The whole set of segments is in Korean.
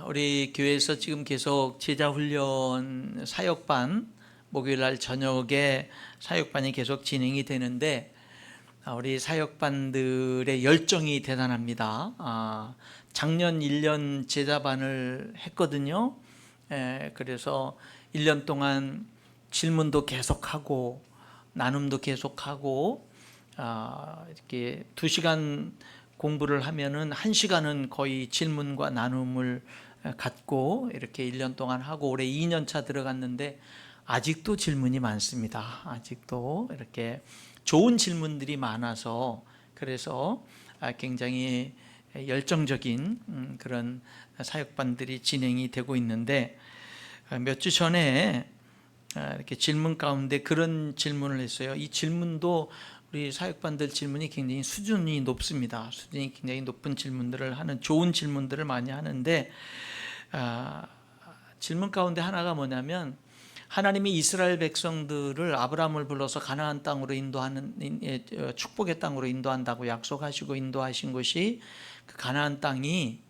우리 교회에서 지금 계속 제자훈련 사역반, 목요일날 저녁에 사역반이 계속 진행이 되는데 우리 사역반들의 열정이 대단합니다. 작년 1년 제자반을 했거든요. 그래서 1년 동안 질문도 계속하고 나눔도 계속하고 이렇게 2시간 공부를 하면은 1시간은 거의 질문과 나눔을 갖고 이렇게 1년 동안 하고 올해 2년 차 들어갔는데 아직도 질문이 많습니다. 아직도 이렇게 좋은 질문들이 많아서 그래서 굉장히 열정적인 그런 사역반들이 진행이 되고 있는데 몇 주 전에 이렇게 질문 가운데 그런 질문을 했어요. 이 질문도 우리 사역반들 질문이 굉장히 수준이 높습니다. 수준이 굉장히 높은 질문들을 하는 좋은 질문들을 많이 하는데 질문 가운데 하나가 뭐냐면 하나님이 이스라엘 백성들을 아브라함을 불러서 가나안 땅으로 인도하는 축복의 땅으로 인도한다고 약속하시고 인도하신 것이 그 가나안 땅이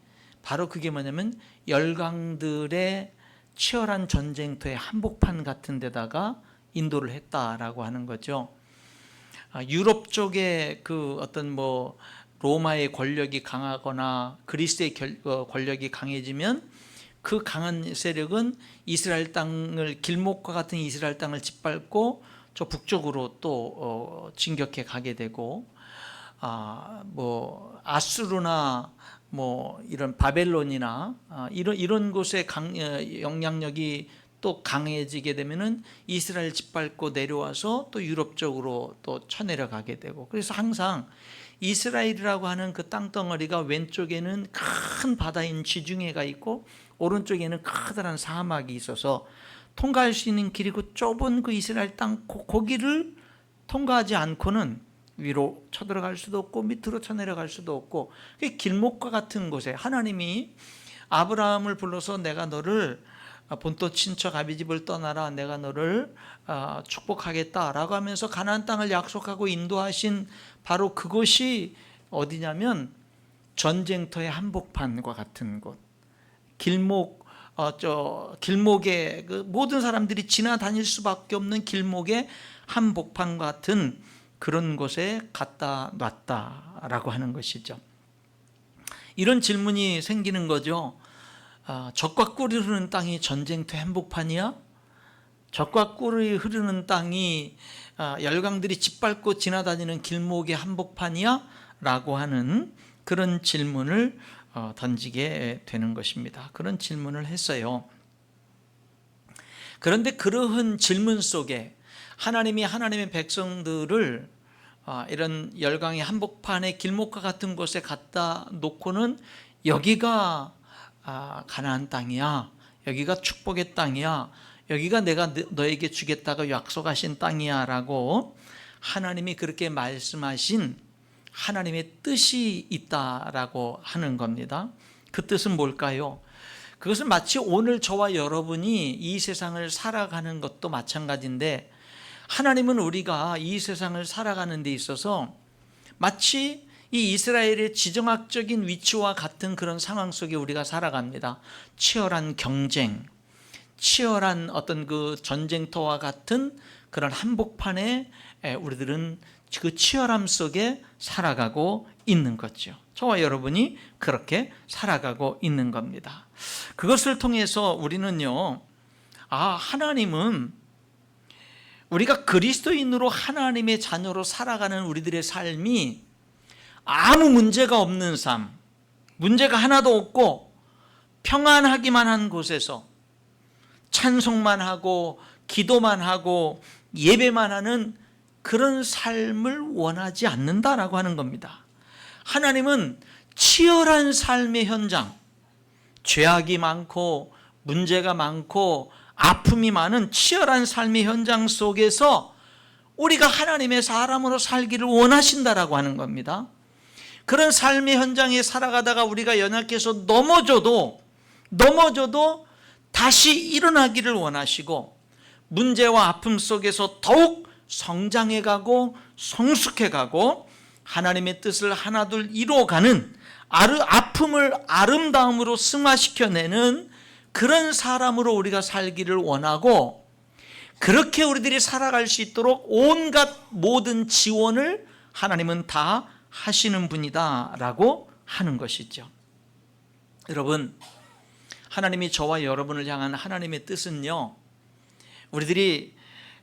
바로 그게 뭐냐면 열강들의 치열한 전쟁터의 한복판 같은 데다가 인도를 했다라고 하는 거죠. 유럽 쪽에 그 어떤 로마의 권력이 강하거나 그리스의 권력이 강해지면 그 강한 세력은 이스라엘 땅을 길목과 같은 이스라엘 땅을 짓밟고 저 북쪽으로 또 진격해 가게 되고 아수르나 이런 바벨론이나 이런 곳의 영향력이 또 강해지게 되면은 이스라엘 짓밟고 내려와서 또 유럽 쪽으로 또 쳐내려가게 되고 그래서 항상 이스라엘이라고 하는 그 땅덩어리가 왼쪽에는 큰 바다인 지중해가 있고 오른쪽에는 커다란 사막이 있어서 통과할 수 있는 길이고 좁은 그 이스라엘 땅 거기를 통과하지 않고는 위로 쳐들어갈 수도 없고 밑으로 쳐내려갈 수도 없고 길목과 같은 곳에 하나님이 아브라함을 불러서 내가 너를 본토 친척 아비집을 떠나라 내가 너를 축복하겠다라고 하면서 가나안 땅을 약속하고 인도하신 바로 그곳이 어디냐면 전쟁터의 한복판과 같은 곳 길목에 그 모든 사람들이 지나다닐 수밖에 없는 길목의 한복판 같은 그런 곳에 갖다 놨다라고 하는 것이죠. 이런 질문이 생기는 거죠. 젖과 꿀이 흐르는 땅이 전쟁터 한복판이야? 젖과 꿀이 흐르는 땅이 열강들이 짓밟고 지나다니는 길목의 한복판이야? 라고 하는 그런 질문을 던지게 되는 것입니다. 그런 질문을 했어요. 그런데 그러한 질문 속에 하나님이 하나님의 백성들을 이런 열강의 한복판의 길목과 같은 곳에 갖다 놓고는 여기가 가나안 땅이야, 여기가 축복의 땅이야, 여기가 내가 너에게 주겠다고 약속하신 땅이야 라고 하나님이 그렇게 말씀하신 하나님의 뜻이 있다라고 하는 겁니다. 그 뜻은 뭘까요? 그것은 마치 오늘 저와 여러분이 이 세상을 살아가는 것도 마찬가지인데 하나님은 우리가 이 세상을 살아가는 데 있어서 마치 이 이스라엘의 지정학적인 위치와 같은 그런 상황 속에 우리가 살아갑니다. 치열한 경쟁, 치열한 어떤 그 전쟁터와 같은 그런 한복판에 우리들은 그 치열함 속에 살아가고 있는 거죠. 저와 여러분이 그렇게 살아가고 있는 겁니다. 그것을 통해서 우리는요, 하나님은 우리가 그리스도인으로 하나님의 자녀로 살아가는 우리들의 삶이 아무 문제가 없는 삶, 문제가 하나도 없고 평안하기만 한 곳에서 찬송만 하고 기도만 하고 예배만 하는 그런 삶을 원하지 않는다라고 하는 겁니다. 하나님은 치열한 삶의 현장, 죄악이 많고 문제가 많고 아픔이 많은 치열한 삶의 현장 속에서 우리가 하나님의 사람으로 살기를 원하신다라고 하는 겁니다. 그런 삶의 현장에 살아가다가 우리가 연약해서 넘어져도 다시 일어나기를 원하시고 문제와 아픔 속에서 더욱 성장해가고 성숙해가고 하나님의 뜻을 하나둘 이루어가는 아픔을 아름다움으로 승화시켜내는 그런 사람으로 우리가 살기를 원하고, 그렇게 우리들이 살아갈 수 있도록 온갖 모든 지원을 하나님은 다 하시는 분이다 라고 하는 것이죠. 여러분, 하나님이 저와 여러분을 향한 하나님의 뜻은요, 우리들이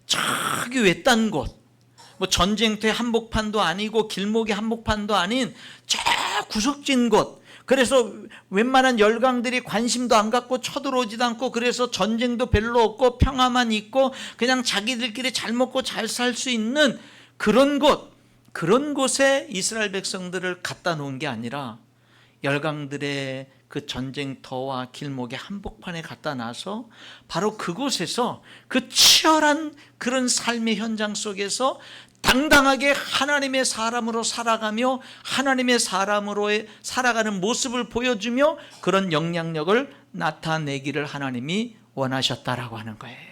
저기 외딴 곳, 뭐 전쟁터의 한복판도 아니고 길목의 한복판도 아닌 저 구석진 곳, 그래서 웬만한 열강들이 관심도 안 갖고 쳐들어오지도 않고, 그래서 전쟁도 별로 없고 평화만 있고 그냥 자기들끼리 잘 먹고 잘 살 수 있는 그런 곳, 그런 곳에 이스라엘 백성들을 갖다 놓은 게 아니라 열강들의 그 전쟁터와 길목의 한복판에 갖다 놔서 바로 그곳에서 그 치열한 그런 삶의 현장 속에서 당당하게 하나님의 사람으로 살아가며 하나님의 사람으로 살아가는 모습을 보여주며 그런 영향력을 나타내기를 하나님이 원하셨다라고 하는 거예요.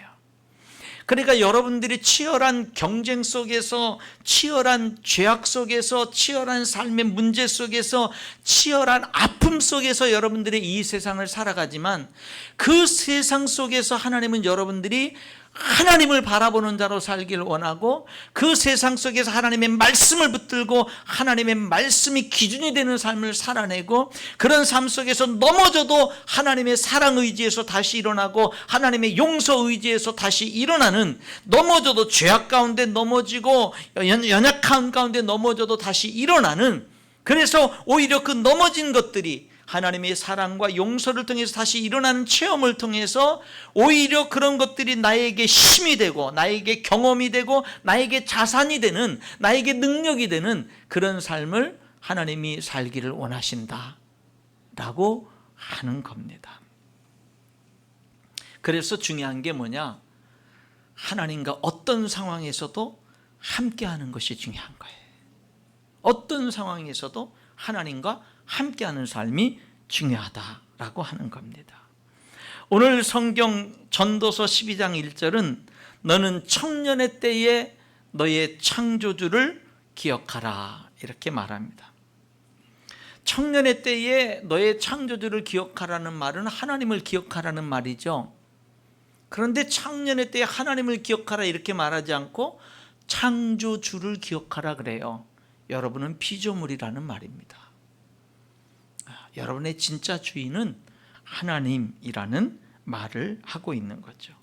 그러니까 여러분들이 치열한 경쟁 속에서, 치열한 죄악 속에서, 치열한 삶의 문제 속에서, 치열한 아픔 속에서 여러분들이 이 세상을 살아가지만, 그 세상 속에서 하나님은 여러분들이 하나님을 바라보는 자로 살기를 원하고, 그 세상 속에서 하나님의 말씀을 붙들고 하나님의 말씀이 기준이 되는 삶을 살아내고, 그런 삶 속에서 넘어져도 하나님의 사랑 의지에서 다시 일어나고 하나님의 용서 의지에서 다시 일어나는, 넘어져도 죄악 가운데 넘어지고 연약한 가운데 넘어져도 다시 일어나는, 그래서 오히려 그 넘어진 것들이 하나님의 사랑과 용서를 통해서 다시 일어나는 체험을 통해서 오히려 그런 것들이 나에게 힘이 되고 나에게 경험이 되고 나에게 자산이 되는, 나에게 능력이 되는 그런 삶을 하나님이 살기를 원하신다 라고 하는 겁니다. 그래서 중요한 게 뭐냐? 하나님과 어떤 상황에서도 함께하는 것이 중요한 거예요. 어떤 상황에서도 하나님과 함께하는 삶이 중요하다라고 하는 겁니다. 오늘 성경 전도서 12장 1절은 너는 청년의 때에 너의 창조주를 기억하라 이렇게 말합니다. 청년의 때에 너의 창조주를 기억하라는 말은 하나님을 기억하라는 말이죠. 그런데 청년의 때에 하나님을 기억하라 이렇게 말하지 않고 창조주를 기억하라 그래요. 여러분은 피조물이라는 말입니다. 여러분의 진짜 주인은 하나님이라는 말을 하고 있는 거죠.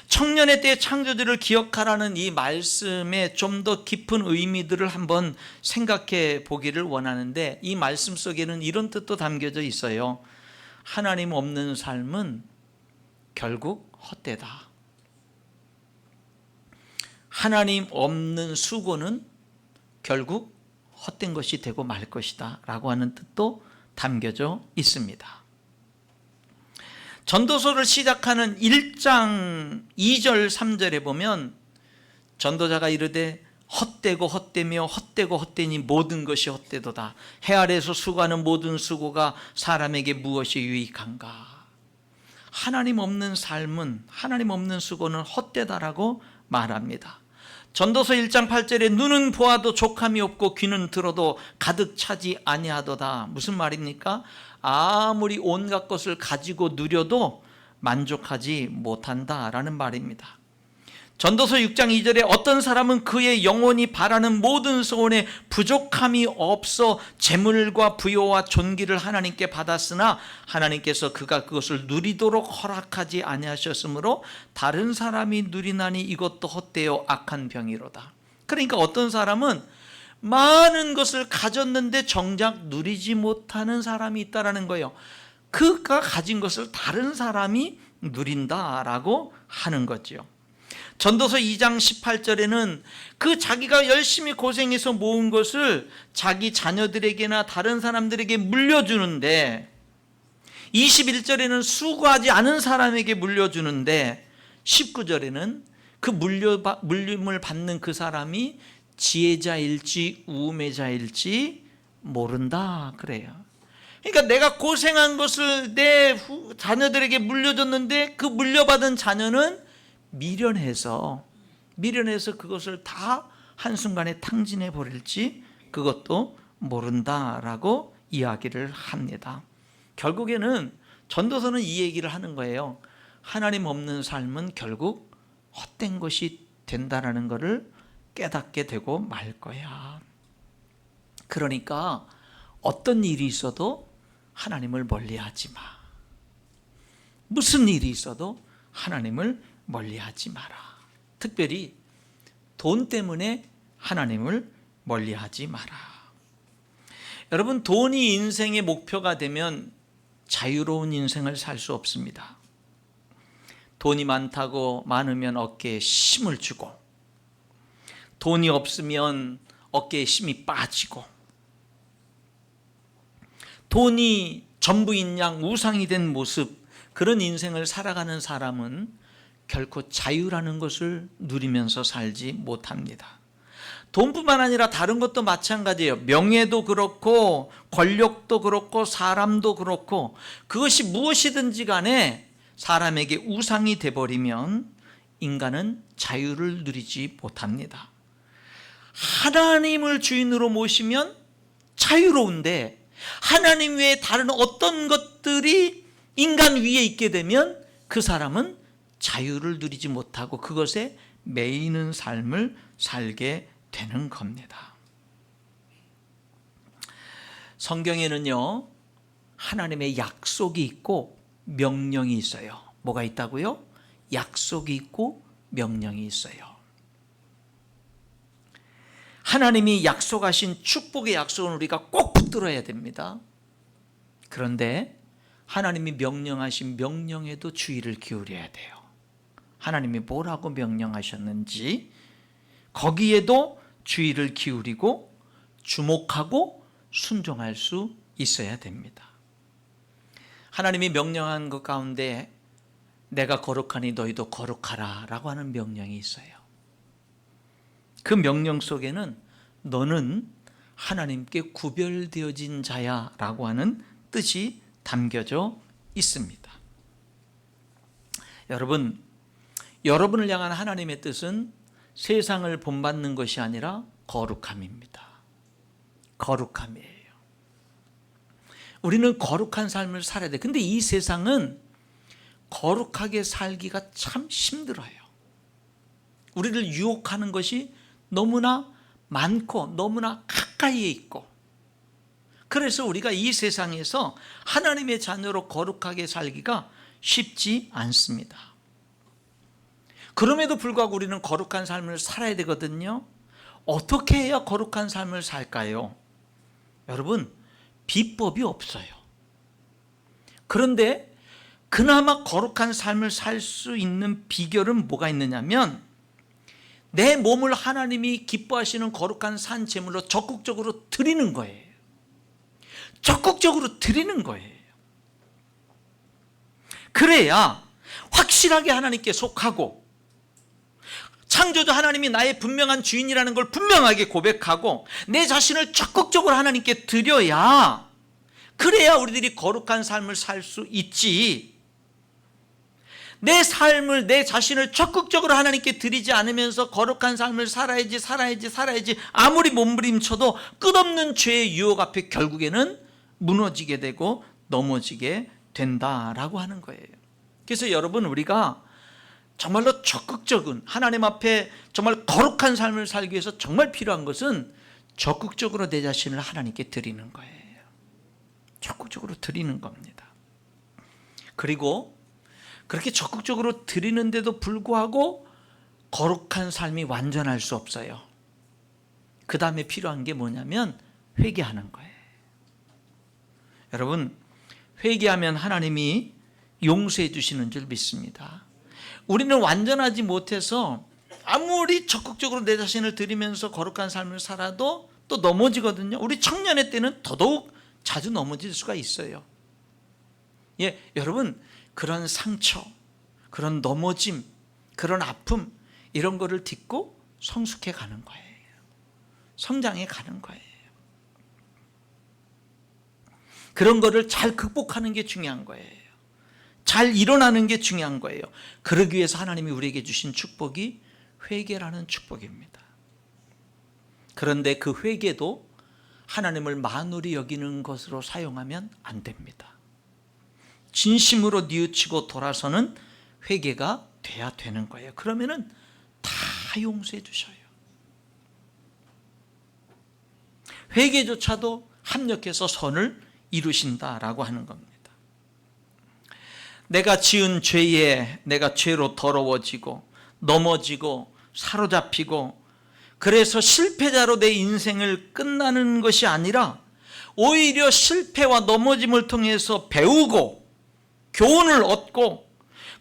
청년의 때의 창조주를 기억하라는 이 말씀에 좀 더 깊은 의미들을 한번 생각해 보기를 원하는데, 이 말씀 속에는 이런 뜻도 담겨져 있어요. 하나님 없는 삶은 결국 헛되다. 하나님 없는 수고는 결국 헛된 것이 되고 말 것이다 라고 하는 뜻도 담겨져 있습니다. 전도서를 시작하는 1장 2절 3절에 보면 전도자가 이르되 헛되고 헛되며 헛되고 헛되니 모든 것이 헛되도다. 해 아래에서 수고하는 모든 수고가 사람에게 무엇이 유익한가. 하나님 없는 삶은, 하나님 없는 수고는 헛되다라고 말합니다. 전도서 1장 8절에 눈은 보아도 족함이 없고 귀는 들어도 가득 차지 아니하도다. 무슨 말입니까? 아무리 온갖 것을 가지고 누려도 만족하지 못한다라는 말입니다. 전도서 6장 2절에 어떤 사람은 그의 영혼이 바라는 모든 소원에 부족함이 없어 재물과 부요와 존귀를 하나님께 받았으나 하나님께서 그가 그것을 누리도록 허락하지 아니하셨으므로 다른 사람이 누리나니 이것도 헛되어 악한 병이로다. 그러니까 어떤 사람은 많은 것을 가졌는데 정작 누리지 못하는 사람이 있다라는 거예요. 그가 가진 것을 다른 사람이 누린다라고 하는 거죠. 전도서 2장 18절에는 그 자기가 열심히 고생해서 모은 것을 자기 자녀들에게나 다른 사람들에게 물려주는데, 21절에는 수고하지 않은 사람에게 물려주는데, 19절에는 그 물림을 받는 그 사람이 지혜자일지 우매자일지 모른다 그래요. 그러니까 내가 고생한 것을 내 자녀들에게 물려줬는데 그 물려받은 자녀는 미련해서 그것을 다 한순간에 탕진해 버릴지 그것도 모른다라고 이야기를 합니다. 결국에는 전도서는 이 얘기를 하는 거예요. 하나님 없는 삶은 결국 헛된 것이 된다라는 것을 깨닫게 되고 말 거야. 그러니까 어떤 일이 있어도 하나님을 멀리하지 마. 무슨 일이 있어도 하나님을 멀리하지 마라. 특별히 돈 때문에 하나님을 멀리하지 마라. 여러분, 돈이 인생의 목표가 되면 자유로운 인생을 살 수 없습니다. 돈이 많으면 어깨에 힘을 주고, 돈이 없으면 어깨에 힘이 빠지고, 돈이 전부인 양 우상이 된 모습, 그런 인생을 살아가는 사람은 결코 자유라는 것을 누리면서 살지 못합니다. 돈뿐만 아니라 다른 것도 마찬가지예요. 명예도 그렇고 권력도 그렇고 사람도 그렇고, 그것이 무엇이든지 간에 사람에게 우상이 돼버리면 인간은 자유를 누리지 못합니다. 하나님을 주인으로 모시면 자유로운데, 하나님 외에 다른 어떤 것들이 인간 위에 있게 되면 그 사람은 자유를 누리지 못하고 그것에 매이는 삶을 살게 되는 겁니다. 성경에는요, 하나님의 약속이 있고 명령이 있어요. 뭐가 있다고요? 약속이 있고 명령이 있어요. 하나님이 약속하신 축복의 약속은 우리가 꼭 붙들어야 됩니다. 그런데 하나님이 명령하신 명령에도 주의를 기울여야 돼요. 하나님이 뭐라고 명령하셨는지 거기에도 주의를 기울이고 주목하고 순종할 수 있어야 됩니다. 하나님이 명령한 것 가운데 내가 거룩하니 너희도 거룩하라 라고 하는 명령이 있어요. 그 명령 속에는 너는 하나님께 구별되어진 자야 라고 하는 뜻이 담겨져 있습니다. 여러분을 향한 하나님의 뜻은 세상을 본받는 것이 아니라 거룩함입니다. 거룩함이에요. 우리는 거룩한 삶을 살아야 돼. 근데 이 세상은 거룩하게 살기가 참 힘들어요. 우리를 유혹하는 것이 너무나 많고 너무나 가까이에 있고, 그래서 우리가 이 세상에서 하나님의 자녀로 거룩하게 살기가 쉽지 않습니다. 그럼에도 불구하고 우리는 거룩한 삶을 살아야 되거든요. 어떻게 해야 거룩한 삶을 살까요? 여러분, 비법이 없어요. 그런데 그나마 거룩한 삶을 살 수 있는 비결은 뭐가 있느냐면, 내 몸을 하나님이 기뻐하시는 거룩한 산 제물로 적극적으로 드리는 거예요. 적극적으로 드리는 거예요. 그래야 확실하게 하나님께 속하고, 창조주 하나님이 나의 분명한 주인이라는 걸 분명하게 고백하고 내 자신을 적극적으로 하나님께 드려야, 그래야 우리들이 거룩한 삶을 살 수 있지. 내 삶을, 내 자신을 적극적으로 하나님께 드리지 않으면서 거룩한 삶을 살아야지 아무리 몸부림쳐도 끝없는 죄의 유혹 앞에 결국에는 무너지게 되고 넘어지게 된다라고 하는 거예요. 그래서 여러분, 우리가 정말로 적극적인 하나님 앞에 정말 거룩한 삶을 살기 위해서 정말 필요한 것은 적극적으로 내 자신을 하나님께 드리는 거예요. 적극적으로 드리는 겁니다. 그리고 그렇게 적극적으로 드리는데도 불구하고 거룩한 삶이 완전할 수 없어요. 그 다음에 필요한 게 뭐냐면 회개하는 거예요. 여러분, 회개하면 하나님이 용서해 주시는 줄 믿습니다. 우리는 완전하지 못해서 아무리 적극적으로 내 자신을 드리면서 거룩한 삶을 살아도 또 넘어지거든요. 우리 청년의 때는 더더욱 자주 넘어질 수가 있어요. 여러분, 그런 상처, 그런 넘어짐, 그런 아픔, 이런 거를 딛고 성숙해 가는 거예요. 성장해 가는 거예요. 그런 거를 잘 극복하는 게 중요한 거예요. 잘 일어나는 게 중요한 거예요. 그러기 위해서 하나님이 우리에게 주신 축복이 회개라는 축복입니다. 그런데 그 회개도 하나님을 만홀히 여기는 것으로 사용하면 안 됩니다. 진심으로 뉘우치고 돌아서는 회개가 돼야 되는 거예요. 그러면은 다 용서해 주셔요. 회개조차도 합력해서 선을 이루신다라고 하는 겁니다. 내가 지은 죄에 내가 죄로 더러워지고 넘어지고 사로잡히고 그래서 실패자로 내 인생을 끝나는 것이 아니라 오히려 실패와 넘어짐을 통해서 배우고 교훈을 얻고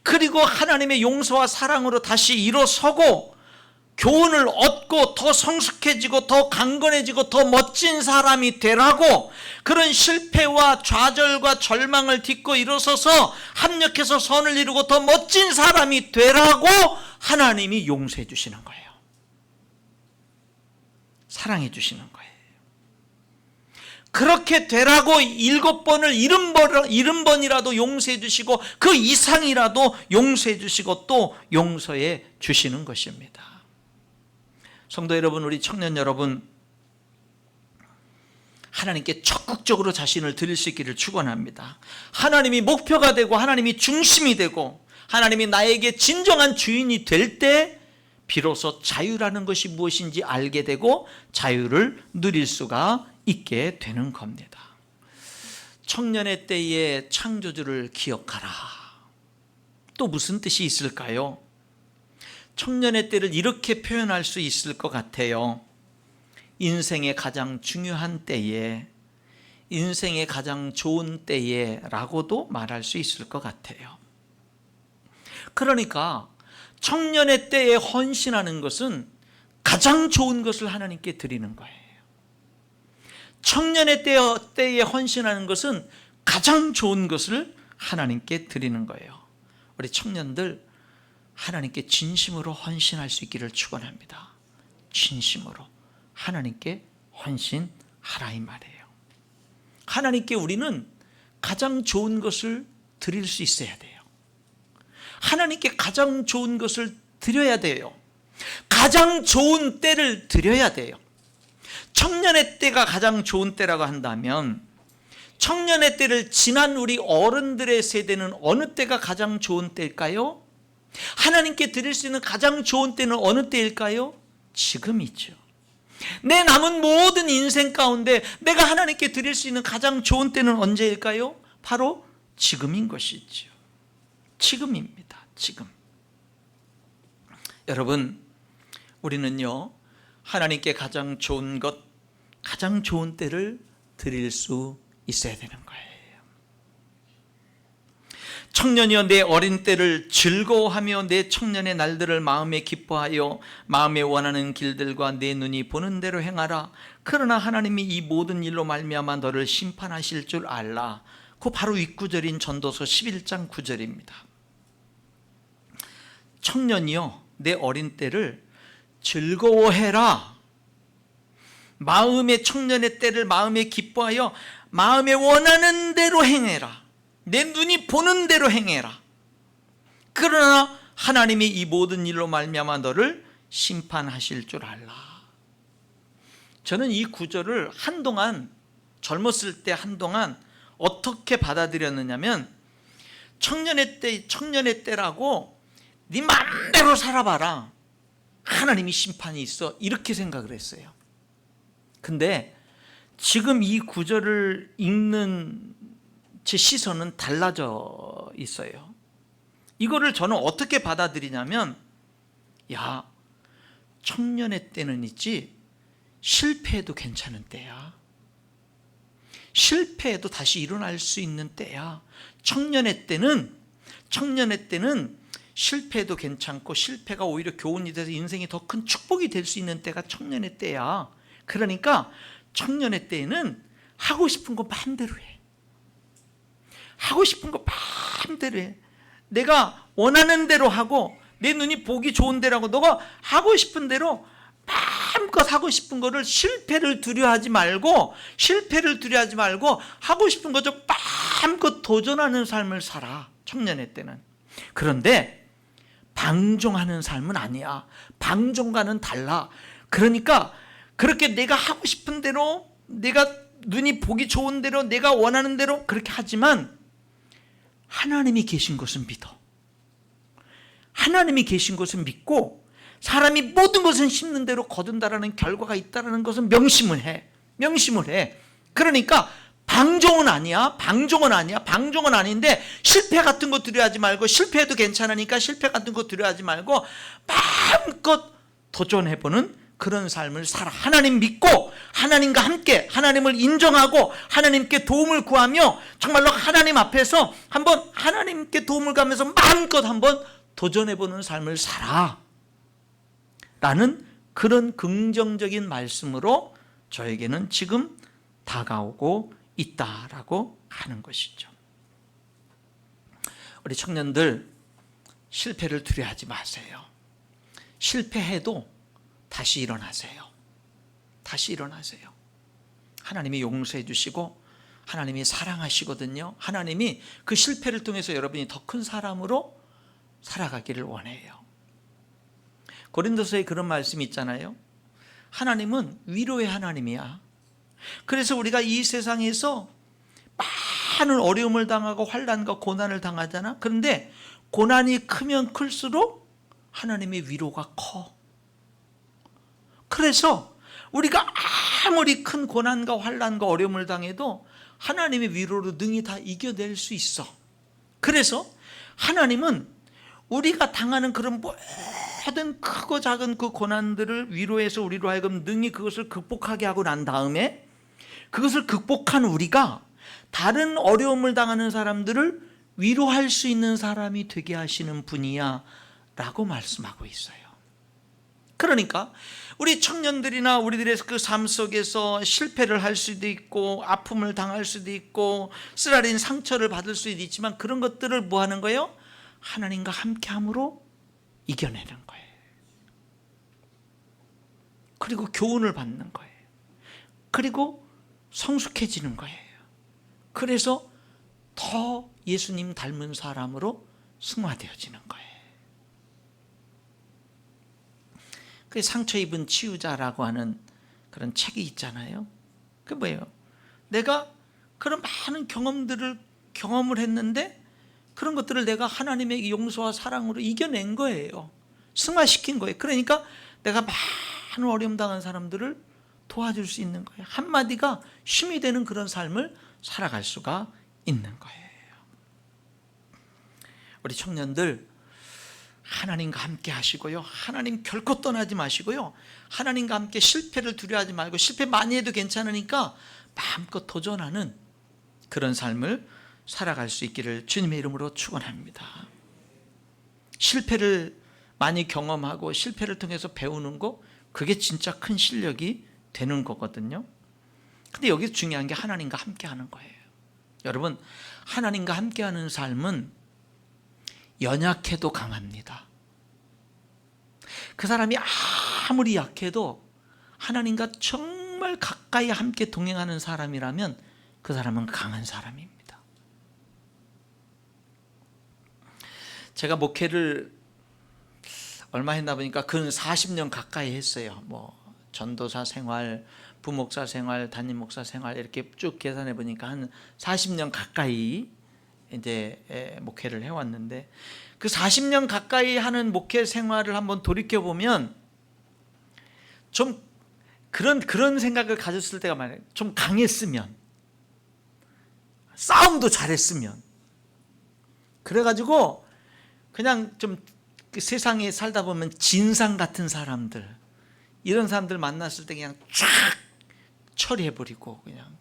그리고 하나님의 용서와 사랑으로 다시 일어서고 교훈을 얻고 더 성숙해지고 더 강건해지고 더 멋진 사람이 되라고 그런 실패와 좌절과 절망을 딛고 일어서서 합력해서 선을 이루고 더 멋진 사람이 되라고 하나님이 용서해 주시는 거예요. 사랑해 주시는 거예요. 그렇게 되라고 7번을 70번이라도 용서해 주시고 그 이상이라도 용서해 주시고 또 용서해 주시는 것입니다. 성도 여러분, 우리 청년 여러분, 하나님께 적극적으로 자신을 드릴 수 있기를 축원합니다. 하나님이 목표가 되고 하나님이 중심이 되고 하나님이 나에게 진정한 주인이 될 때 비로소 자유라는 것이 무엇인지 알게 되고 자유를 누릴 수가 있게 되는 겁니다. 청년의 때의 창조주를 기억하라. 또 무슨 뜻이 있을까요? 청년의 때를 이렇게 표현할 수 있을 것 같아요. 인생의 가장 중요한 때에, 인생의 가장 좋은 때에 라고도 말할 수 있을 것 같아요. 그러니까 청년의 때에 헌신하는 것은 가장 좋은 것을 하나님께 드리는 거예요. 청년의 때에 헌신하는 것은 가장 좋은 것을 하나님께 드리는 거예요. 우리 청년들 하나님께 진심으로 헌신할 수 있기를 축원합니다. 진심으로 하나님께 헌신하라 이 말이에요. 하나님께 우리는 가장 좋은 것을 드릴 수 있어야 돼요. 하나님께 가장 좋은 것을 드려야 돼요. 가장 좋은 때를 드려야 돼요. 청년의 때가 가장 좋은 때라고 한다면 청년의 때를 지난 우리 어른들의 세대는 어느 때가 가장 좋은 때일까요? 하나님께 드릴 수 있는 가장 좋은 때는 어느 때일까요? 지금이죠. 내 남은 모든 인생 가운데 내가 하나님께 드릴 수 있는 가장 좋은 때는 언제일까요? 바로 지금인 것이죠. 지금입니다. 지금. 여러분, 우리는요 하나님께 가장 좋은 것, 가장 좋은 때를 드릴 수 있어야 되는 거예요. 청년이여 내 어린 때를 즐거워하며 내 청년의 날들을 마음에 기뻐하여 마음에 원하는 길들과 내 눈이 보는 대로 행하라. 그러나 하나님이 이 모든 일로 말미암아 너를 심판하실 줄 알라. 그 바로 윗구절인 전도서 11장 9절입니다. 청년이여 내 어린 때를 즐거워해라. 마음의 청년의 때를 마음에 기뻐하여 마음에 원하는 대로 행해라. 내 눈이 보는 대로 행해라. 그러나 하나님이 이 모든 일로 말미암아 너를 심판하실 줄 알라. 저는 이 구절을 한동안 젊었을 때 한동안 어떻게 받아들였느냐면 청년의 때라고 네 마음대로 살아봐라. 하나님이 심판이 있어. 이렇게 생각을 했어요. 근데 지금 이 구절을 읽는 제 시선은 달라져 있어요. 이거를 저는 어떻게 받아들이냐면, 야, 청년의 때는 있지 실패해도 괜찮은 때야. 실패해도 다시 일어날 수 있는 때야. 청년의 때는 실패해도 괜찮고 실패가 오히려 교훈이 돼서 인생이 더 큰 축복이 될 수 있는 때가 청년의 때야. 그러니까 청년의 때에는 하고 싶은 거 마음대로 해. 하고 싶은 거 마음대로 해. 내가 원하는 대로 하고 내 눈이 보기 좋은 대로 하고 너가 하고 싶은 대로 마음껏 하고 싶은 거를 실패를 두려워하지 말고 하고 싶은 거 좀 마음껏 도전하는 삶을 살아. 청년의 때는. 그런데 방종하는 삶은 아니야. 방종과는 달라. 그러니까 그렇게 내가 하고 싶은 대로 내가 눈이 보기 좋은 대로 내가 원하는 대로 그렇게 하지만 하나님이 계신 것은 믿어. 하나님이 계신 것은 믿고 사람이 모든 것은 심는 대로 거둔다라는 결과가 있다는 것은 명심을 해. 그러니까 방종은 아니야. 방종은 아닌데 실패 같은 거 두려워하지 말고, 실패해도 괜찮으니까 실패 같은 거 두려워하지 말고 마음껏 도전해보는 그런 삶을 살아. 하나님 믿고 하나님과 함께 하나님을 인정하고 하나님께 도움을 구하며 정말로 하나님 앞에서 한번 하나님께 도움을 구하면서 마음껏 한번 도전해보는 삶을 살아 라는 그런 긍정적인 말씀으로 저에게는 지금 다가오고 있다라고 하는 것이죠. 우리 청년들, 실패를 두려워하지 마세요. 실패해도 다시 일어나세요. 하나님이 용서해 주시고 하나님이 사랑하시거든요. 하나님이 그 실패를 통해서 여러분이 더 큰 사람으로 살아가기를 원해요. 고린도서에 그런 말씀이 있잖아요. 하나님은 위로의 하나님이야. 그래서 우리가 이 세상에서 많은 어려움을 당하고 환난과 고난을 당하잖아. 그런데 고난이 크면 클수록 하나님의 위로가 커. 그래서 우리가 아무리 큰 고난과 환난과 어려움을 당해도 하나님의 위로로 능히 다 이겨낼 수 있어. 그래서 하나님은 우리가 당하는 그런 모든 크고 작은 그 고난들을 위로해서 우리로 하여금 능히 그것을 극복하게 하고 난 다음에 그것을 극복한 우리가 다른 어려움을 당하는 사람들을 위로할 수 있는 사람이 되게 하시는 분이야 라고 말씀하고 있어요. 그러니까 우리 청년들이나 우리들의 그 삶 속에서 실패를 할 수도 있고 아픔을 당할 수도 있고 쓰라린 상처를 받을 수도 있지만 그런 것들을 뭐 하는 거예요? 하나님과 함께함으로 이겨내는 거예요. 그리고 교훈을 받는 거예요. 그리고 성숙해지는 거예요. 그래서 더 예수님 닮은 사람으로 승화되어지는 거예요. 그 상처 입은 치유자라고 하는 그런 책이 있잖아요. 그게 뭐예요? 내가 그런 많은 경험을 했는데 그런 것들을 내가 하나님의 용서와 사랑으로 이겨낸 거예요. 승화시킨 거예요. 그러니까 내가 많은 어려움 당한 사람들을 도와줄 수 있는 거예요. 한마디가 힘이 되는 그런 삶을 살아갈 수가 있는 거예요. 우리 청년들, 하나님과 함께 하시고요. 하나님 결코 떠나지 마시고요. 하나님과 함께 실패를 두려워하지 말고 실패 많이 해도 괜찮으니까 마음껏 도전하는 그런 삶을 살아갈 수 있기를 주님의 이름으로 축원합니다. 실패를 많이 경험하고 실패를 통해서 배우는 거, 그게 진짜 큰 실력이 되는 거거든요. 근데 여기 중요한 게 하나님과 함께 하는 거예요. 여러분, 하나님과 함께 하는 삶은 연약해도 강합니다. 그 사람이 아무리 약해도 하나님과 정말 가까이 함께 동행하는 사람이라면 그 사람은 강한 사람입니다. 제가 목회를 얼마 했나 보니까 근 40년 가까이 했어요. 뭐 전도사 생활, 부목사 생활, 담임 목사 생활 이렇게 쭉 계산해 보니까 한 40년 가까이 이제 목회를 해왔는데, 그 40년 가까이 하는 목회 생활을 한번 돌이켜 보면 좀 그런 생각을 가졌을 때가 많아요. 좀 강했으면, 싸움도 잘했으면, 그래가지고 그냥 좀 세상에 살다 보면 진상 같은 사람들, 이런 사람들 만났을 때 그냥 쫙 처리해버리고 그냥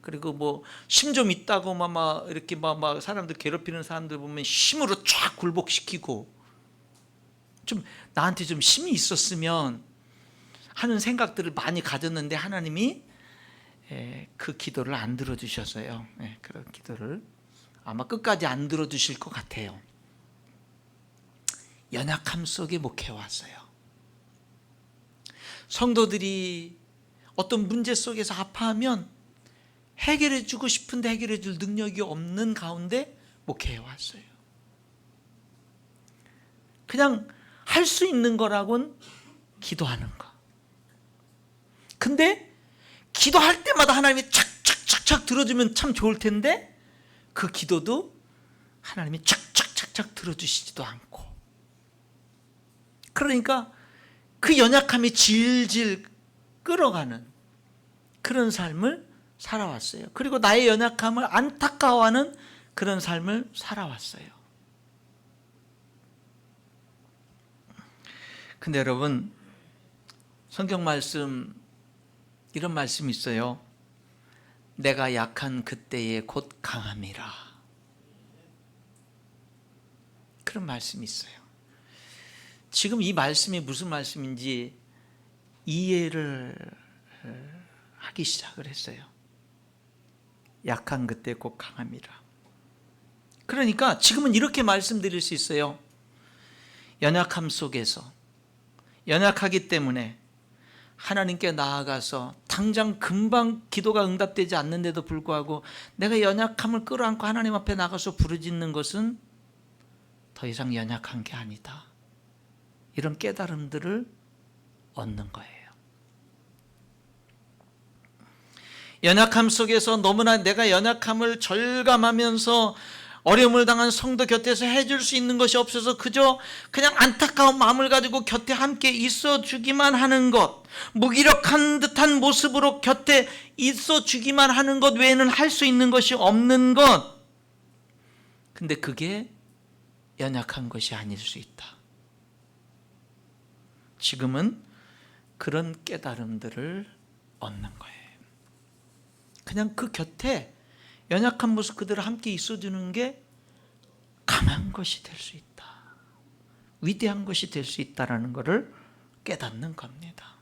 그리고 뭐 힘 좀 있다고 막 이렇게 막 사람들 괴롭히는 사람들 보면 힘으로 쫙 굴복시키고, 좀 나한테 좀 힘이 있었으면 하는 생각들을 많이 가졌는데 하나님이 그 기도를 안 들어주셔서요. 그런 기도를 아마 끝까지 안 들어주실 것 같아요. 연약함 속에 목회해왔어요. 성도들이 어떤 문제 속에서 아파하면 해결해 주고 싶은데 해결해 줄 능력이 없는 가운데 목회해왔어요. 그냥 할 수 있는 거라고는 기도하는 거. 근데 기도할 때마다 하나님이 착착착착 들어주면 참 좋을 텐데 그 기도도 하나님이 착착착착 들어주시지도 않고, 그러니까 그 연약함이 질질 끌어가는 그런 삶을 살아왔어요. 그리고 나의 연약함을 안타까워하는 그런 삶을 살아왔어요. 근데 여러분, 성경 말씀, 이런 말씀이 있어요. 내가 약한 그때에 곧 강함이라. 그런 말씀이 있어요. 지금 이 말씀이 무슨 말씀인지 이해를 하기 시작을 했어요. 약한 그때 곧 강함이라. 그러니까 지금은 이렇게 말씀드릴 수 있어요. 연약함 속에서, 연약하기 때문에 하나님께 나아가서 당장 금방 기도가 응답되지 않는데도 불구하고 내가 연약함을 끌어안고 하나님 앞에 나가서 부르짖는 것은 더 이상 연약한 게 아니다. 이런 깨달음들을 얻는 거예요. 연약함 속에서 너무나 내가 연약함을 절감하면서 어려움을 당한 성도 곁에서 해줄 수 있는 것이 없어서 그냥 안타까운 마음을 가지고 곁에 함께 있어 주기만 하는 것, 무기력한 듯한 모습으로 곁에 있어 주기만 하는 것 외에는 할 수 있는 것이 없는 것. 근데 그게 연약한 것이 아닐 수 있다. 지금은 그런 깨달음들을 얻는 거예요. 그냥 그 곁에 연약한 모습 그대로 함께 있어주는 게 강한 것이 될 수 있다. 위대한 것이 될 수 있다는 것을 깨닫는 겁니다.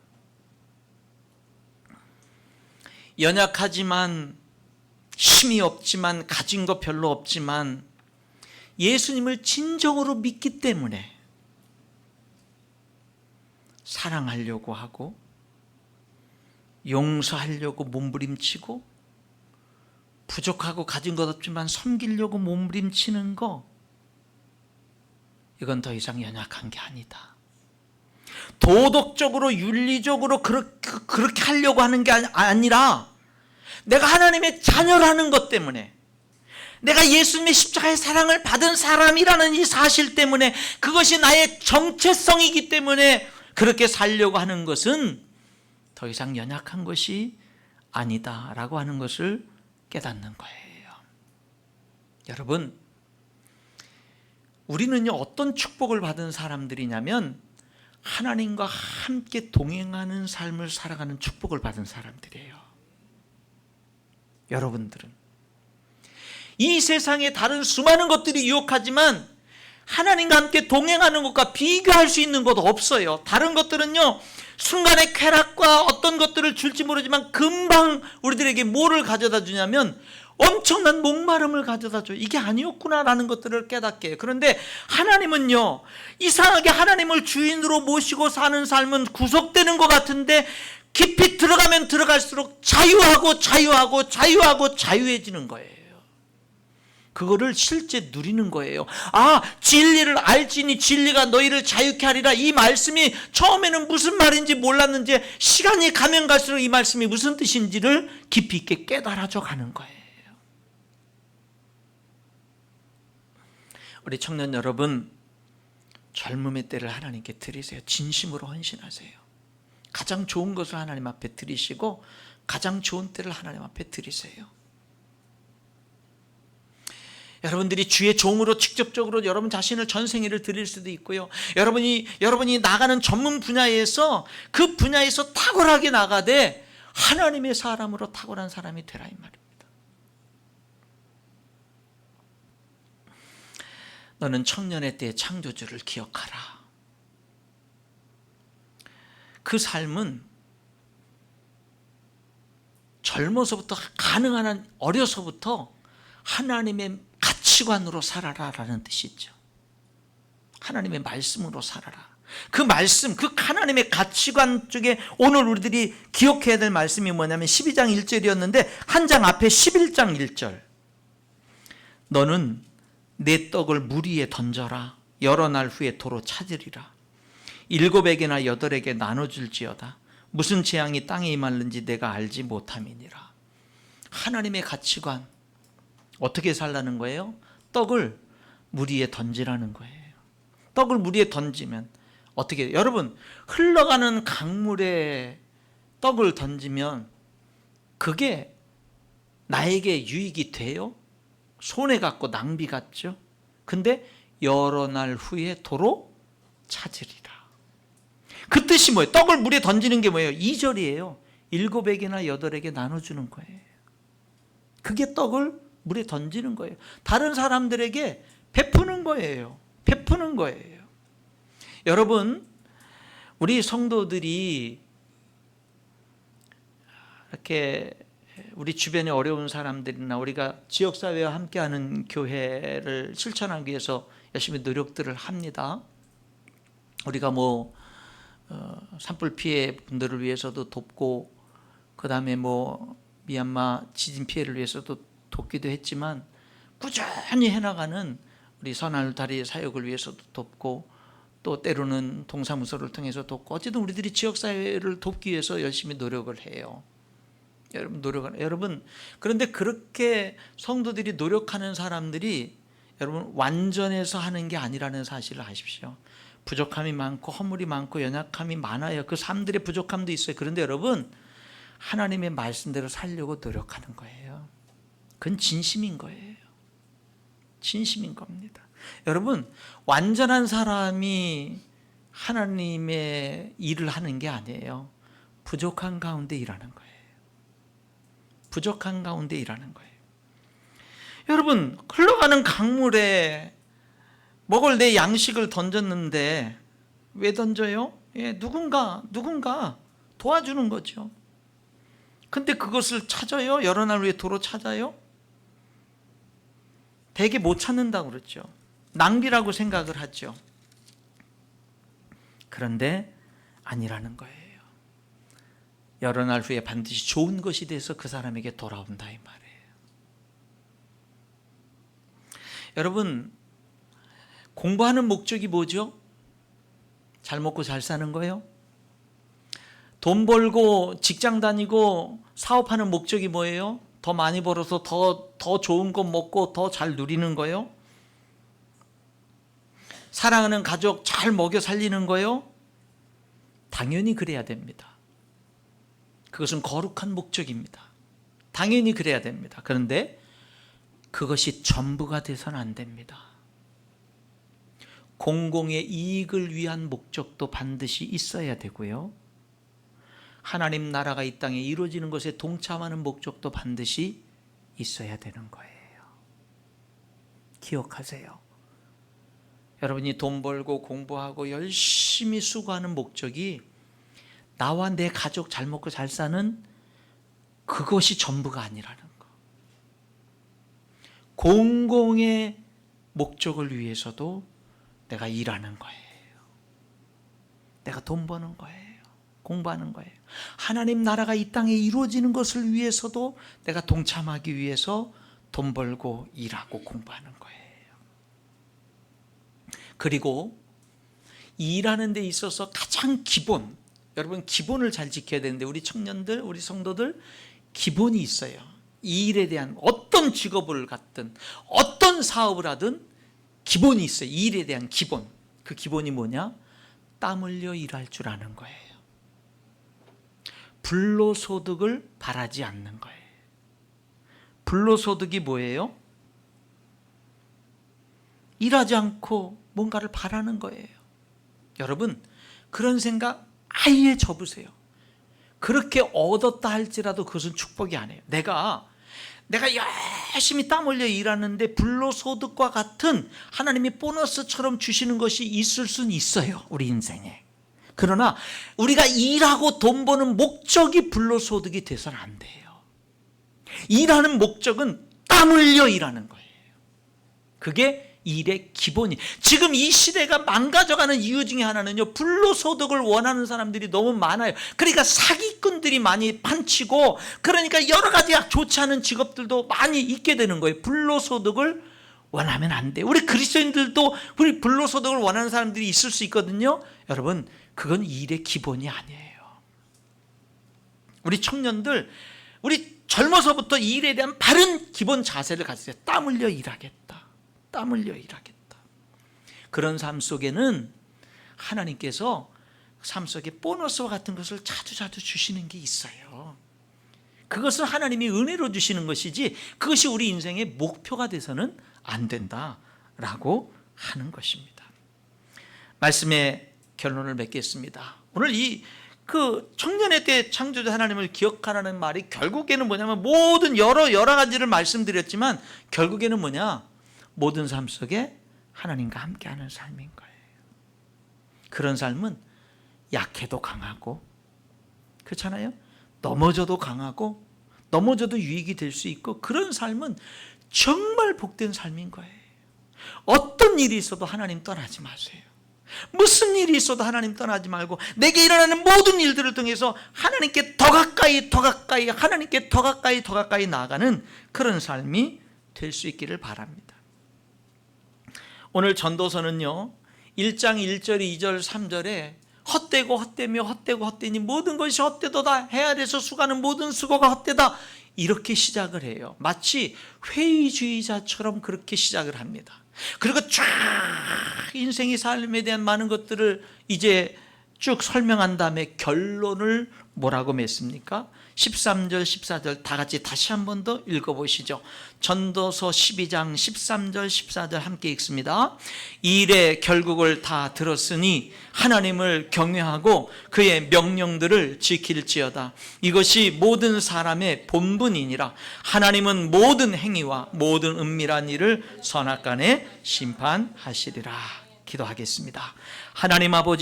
연약하지만, 힘이 없지만, 가진 거 별로 없지만 예수님을 진정으로 믿기 때문에 사랑하려고 하고 용서하려고 몸부림치고 부족하고 가진 것 없지만 섬기려고 몸부림치는 거, 이건 더 이상 연약한 게 아니다. 도덕적으로 윤리적으로 그렇게 하려고 하는 게 아니라 내가 하나님의 자녀라는 것 때문에, 내가 예수님의 십자가의 사랑을 받은 사람이라는 이 사실 때문에, 그것이 나의 정체성이기 때문에 그렇게 살려고 하는 것은 더 이상 연약한 것이 아니다라고 하는 것을 깨닫는 거예요. 여러분, 우리는요 어떤 축복을 받은 사람들이냐면 하나님과 함께 동행하는 삶을 살아가는 축복을 받은 사람들이에요. 여러분들은 이 세상에 다른 수많은 것들이 유혹하지만 하나님과 함께 동행하는 것과 비교할 수 있는 것 없어요. 다른 것들은요 순간의 쾌락과 어떤 것들을 줄지 모르지만 금방 우리들에게 뭐를 가져다 주냐면 엄청난 목마름을 가져다 줘요. 이게 아니었구나라는 것들을 깨닫게 해요. 그런데 하나님은요 이상하게 하나님을 주인으로 모시고 사는 삶은 구속되는 것 같은데 깊이 들어가면 들어갈수록 자유해지는 거예요. 그거를 실제 누리는 거예요. 진리를 알지니 진리가 너희를 자유케 하리라. 이 말씀이 처음에는 무슨 말인지 몰랐는지 시간이 가면 갈수록 이 말씀이 무슨 뜻인지를 깊이 있게 깨달아져 가는 거예요. 우리 청년 여러분, 젊음의 때를 하나님께 드리세요. 진심으로 헌신하세요. 가장 좋은 것을 하나님 앞에 드리시고 가장 좋은 때를 하나님 앞에 드리세요. 여러분들이 주의 종으로 직접적으로 여러분 자신을 전생애를 드릴 수도 있고요. 여러분이 나가는 전문 분야에서 그 분야에서 탁월하게 나가되 하나님의 사람으로 탁월한 사람이 되라 이 말입니다. 너는 청년의 때의 창조주를 기억하라. 그 삶은 젊어서부터 가능한 한 어려서부터 하나님의 가치관으로 살아라라는 뜻이죠. 하나님의 말씀으로 살아라. 그 말씀, 그 하나님의 가치관 쪽에 오늘 우리들이 기억해야 될 말씀이 뭐냐면 12장 1절이었는데 한 장 앞에 11장 1절. 너는 내 떡을 물 위에 던져라. 여러 날 후에 도로 찾으리라. 7에게나 8에게 나눠줄지어다. 무슨 재앙이 땅에 임하는지 내가 알지 못함이니라. 하나님의 가치관, 어떻게 살라는 거예요? 떡을 물 위에 던지라는 거예요. 떡을 물 위에 던지면 어떻게 해요? 여러분, 흘러가는 강물에 떡을 던지면 그게 나에게 유익이 돼요? 손해 같고 낭비 같죠? 근데 여러 날 후에 도로 찾으리라. 그 뜻이 뭐예요? 떡을 물에 던지는 게 뭐예요? 2절이에요. 7에게나 8에게 나눠주는 거예요. 그게 떡을 물에 던지는 거예요. 다른 사람들에게 베푸는 거예요. 베푸는 거예요. 여러분, 우리 성도들이 이렇게 우리 주변에 어려운 사람들이나 우리가 지역사회와 함께하는 교회를 실천하기 위해서 열심히 노력들을 합니다. 우리가 뭐 산불 피해 분들을 위해서도 돕고, 그 다음에 뭐 미얀마 지진 피해를 위해서도 돕기도 했지만, 꾸준히 해나가는 우리 선할다리 사역을 위해서도 돕고, 또 때로는 동사무소를 통해서 돕고, 어쨌든 우리들이 지역사회를 돕기 위해서 열심히 노력을 해요. 여러분, 그런데 그렇게 성도들이 노력하는 사람들이 여러분 완전해서 하는 게 아니라는 사실을 아십시오. 부족함이 많고 허물이 많고 연약함이 많아요. 그 삶들의 부족함도 있어요. 그런데 여러분, 하나님의 말씀대로 살려고 노력하는 거예요. 그건 진심인 거예요. 진심인 겁니다. 여러분, 완전한 사람이 하나님의 일을 하는 게 아니에요. 부족한 가운데 일하는 거예요. 부족한 가운데 일하는 거예요. 여러분, 흘러가는 강물에 먹을 내 양식을 던졌는데 왜 던져요? 누군가 도와주는 거죠. 근데 그것을 찾아요? 여러 날 후에 도로 찾아요? 대개 못 찾는다고 그러죠. 낭비라고 생각을 하죠. 그런데 아니라는 거예요. 여러 날 후에 반드시 좋은 것이 돼서 그 사람에게 돌아온다, 이 말이에요. 여러분, 공부하는 목적이 뭐죠? 잘 먹고 잘 사는 거예요? 돈 벌고 직장 다니고 사업하는 목적이 뭐예요? 더 많이 벌어서 더 좋은 거 먹고 더 잘 누리는 거예요? 사랑하는 가족 잘 먹여 살리는 거예요? 당연히 그래야 됩니다. 그것은 거룩한 목적입니다. 당연히 그래야 됩니다. 그런데 그것이 전부가 돼서는 안 됩니다. 공공의 이익을 위한 목적도 반드시 있어야 되고요. 하나님 나라가 이 땅에 이루어지는 것에 동참하는 목적도 반드시 있어야 되는 거예요. 기억하세요. 여러분이 돈 벌고 공부하고 열심히 수고하는 목적이 나와 내 가족 잘 먹고 잘 사는 그것이 전부가 아니라는 거. 공공의 목적을 위해서도 내가 일하는 거예요. 내가 돈 버는 거예요. 공부하는 거예요. 하나님 나라가 이 땅에 이루어지는 것을 위해서도 내가 동참하기 위해서 돈 벌고 일하고 공부하는 거예요. 그리고 일하는 데 있어서 가장 기본, 여러분 기본을 잘 지켜야 되는데, 우리 청년들, 우리 성도들 기본이 있어요. 이 일에 대한 어떤 직업을 갖든 어떤 사업을 하든 기본이 있어요. 이 일에 대한 기본. 그 기본이 뭐냐? 땀 흘려 일할 줄 아는 거예요. 불로소득을 바라지 않는 거예요. 불로소득이 뭐예요? 일하지 않고 뭔가를 바라는 거예요. 여러분, 그런 생각 아예 접으세요. 그렇게 얻었다 할지라도 그것은 축복이 아니에요. 내가 열심히 땀 흘려 일하는데 불로소득과 같은 하나님이 보너스처럼 주시는 것이 있을 수는 있어요, 우리 인생에. 그러나 우리가 일하고 돈 버는 목적이 불로소득이 돼서는 안 돼요. 일하는 목적은 땀 흘려 일하는 거예요. 그게 일의 기본이. 지금 이 시대가 망가져가는 이유 중에 하나는요, 불로소득을 원하는 사람들이 너무 많아요. 그러니까 사기꾼들이 많이 판치고, 그러니까 여러 가지 좋지 않은 직업들도 많이 있게 되는 거예요. 불로소득을 원하면 안 돼요. 우리 그리스도인들도 우리 불로소득을 원하는 사람들이 있을 수 있거든요. 여러분, 그건 일의 기본이 아니에요. 우리 청년들, 우리 젊어서부터 이 일에 대한 바른 기본 자세를 가지세요. 땀 흘려 일하겠다. 땀 흘려 일하겠다. 그런 삶 속에는 하나님께서 삶 속에 보너스와 같은 것을 자주자주 주시는 게 있어요. 그것은 하나님이 은혜로 주시는 것이지 그것이 우리 인생의 목표가 돼서는 안 된다라고 하는 것입니다. 말씀의 결론을 맺겠습니다. 오늘 그 청년의 때 창조자 하나님을 기억하라는 말이 결국에는 뭐냐면 모든 여러 가지를 말씀드렸지만 결국에는 뭐냐? 모든 삶 속에 하나님과 함께하는 삶인 거예요. 그런 삶은 약해도 강하고, 그렇잖아요? 넘어져도 강하고 넘어져도 유익이 될 수 있고, 그런 삶은 정말 복된 삶인 거예요. 어떤 일이 있어도 하나님 떠나지 마세요. 무슨 일이 있어도 하나님 떠나지 말고 내게 일어나는 모든 일들을 통해서 하나님께 더 가까이 하나님께 더 가까이 나아가는 그런 삶이 될 수 있기를 바랍니다. 오늘 전도서는요 1장 1절 2절 3절에 헛되고 헛되며 헛되고 헛되니 모든 것이 헛되도다. 헤아려서 수고하는 모든 수고가 헛되다. 이렇게 시작을 해요. 마치 회의주의자처럼 그렇게 시작을 합니다. 그리고 쫙 인생의 삶에 대한 많은 것들을 이제 쭉 설명한 다음에 결론을 뭐라고 맺습니까? 13절 14절 다 같이 다시 한 번 더 읽어보시죠. 전도서 12장 13절 14절 함께 읽습니다. 이 일의 결국을 다 들었으니 하나님을 경외하고 그의 명령들을 지킬지어다. 이것이 모든 사람의 본분이니라. 하나님은 모든 행위와 모든 은밀한 일을 선악간에 심판하시리라. 기도하겠습니다. 하나님 아버지,